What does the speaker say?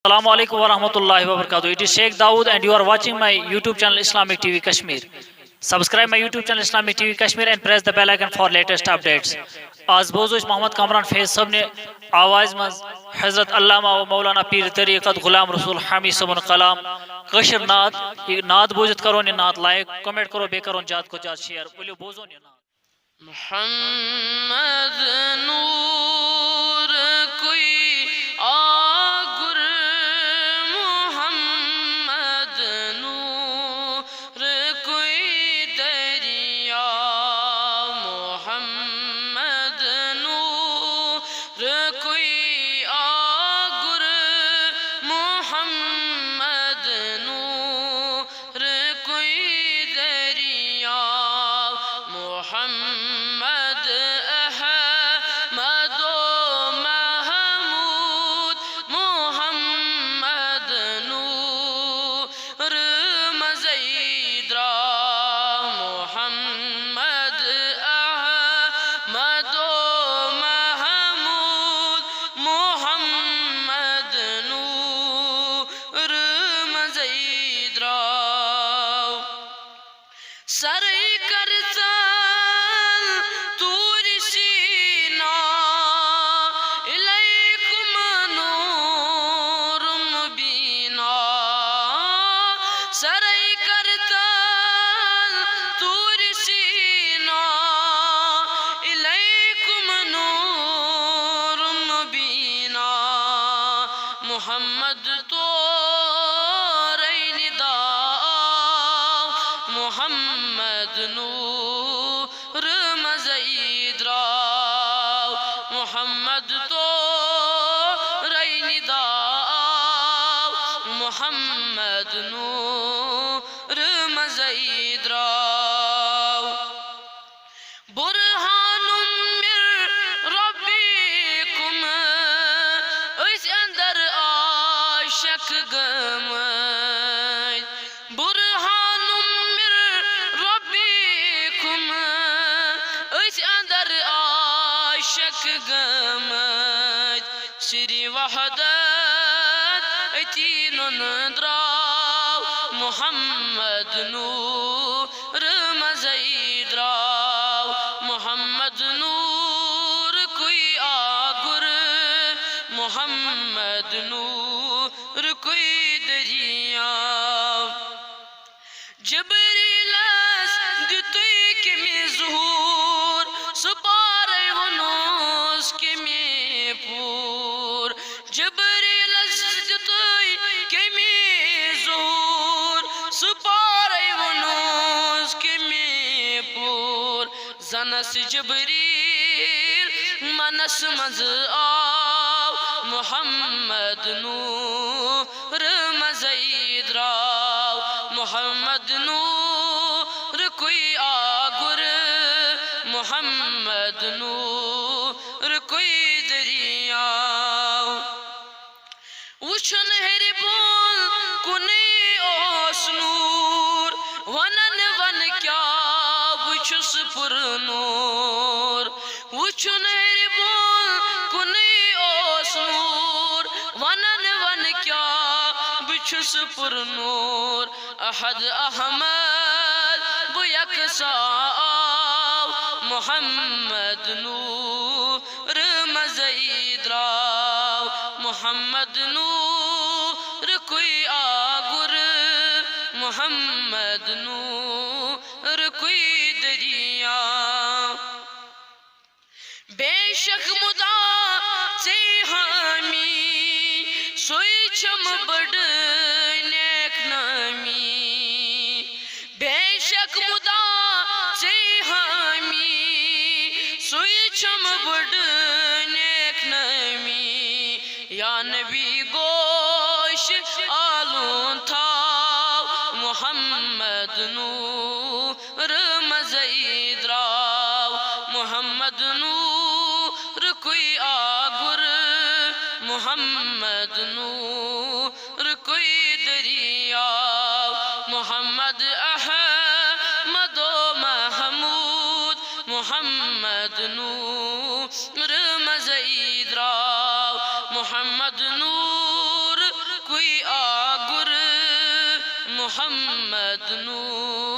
Assalamu alaikum wa rahmatullahi wa barakatuh. It is Sheikh Dawood and you are watching my YouTube channel Islamic TV Kashmir. Subscribe my YouTube channel Islamic TV Kashmir and press the bell icon for latest updates. آز بوزو محمد کامران فیض صاحب نے آواز مز حضرت علامہ و مولانا پیر طریقت غلام رسول حامی صاحب کلام کشر نعت بوزت کرو نے نعت لائک کمنٹ کرو بے کرو جات کو جات شیئر بولیو بوزو نے نعت محمد نور کوئی آگر محمد نور کوئی دریا محمد نور کوئی آگر محمد نور کوئی دریا محمد احمد و محمود محمد نور مزید را محمد احمد و محمود محمد نور مزید را سر سرائی کرتا تور سینا الیکم نور مبینا محمد تو رئی ندا محمد نور مزید را محمد تو رئی ندا محمد نور مزید را برہان من ربکم اس اندر عاشق گمید برہان من ربکم اس اندر عاشق گمید سری وحدت تین دراو محمد نور مزید راو محمد نور کوئی آگر محمد نور کوئی دریا جبریل دتوی کمی ظہور سپارے ونوس کمی پور جبریل دتوی کمی ظہور سپارے ونوس کمی پور زنس جبریل منس مز آو محمد نور مزید راو محمد نور کوئی آگر محمد نور کوئی دریا وچھن ہری بول کنی اوس نور ونن ون کیا وچھس پر نور وچھن ہری بول کنی اوس نور ونن ون کیا وچھس پر نور احد احمد بو یکسا آو محمد نور مزید راو محمد نور کوئی آگر محمد نور کوئی دریا بے شک مدا سے حامی سوئی چم بڑ نیک نامی بے شک مدا سے حامی سوئی چم بڑ نیک نامی یا نبی گوش آلون تھا محمد نور مزید راو محمد نور کوئی آگر محمد نور کوئی محمد نور